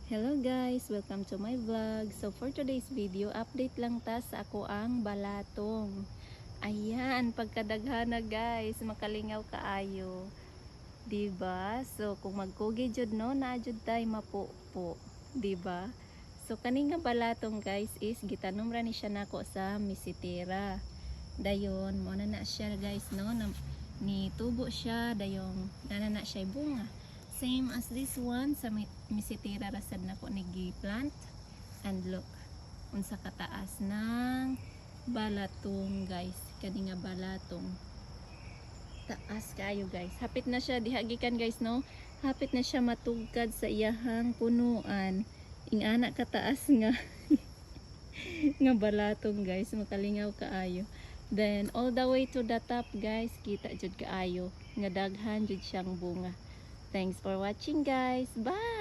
Hello guys, welcome to my vlog. So for today's video, update lang ta sa ako ang balatong. Ayan, pagkadaghan na guys, makalingaw kaayo. Diba? So kung magkugi jud no, naajud tay mapupo. Diba? So kani nga balatong guys is gitanom ra ni siya nako sa misitera. Dayon, mo na siya guys no, ni tubo siya, dayon na siya bunga. Same as this one sa misitira rasad na ko ni plant. And look unsa kataas ng balatong guys, kani nga balatong taas kayo guys. Hapit na siya dihagikan guys no, hapit na siya matugkad sa iyahang punuan. Ingana kataas nga nga balatong guys, makalingaw kaayo. Then all the way to the top guys, kita jud kaayo nga daghan jud siyang bunga. Thanks for watching guys. Bye!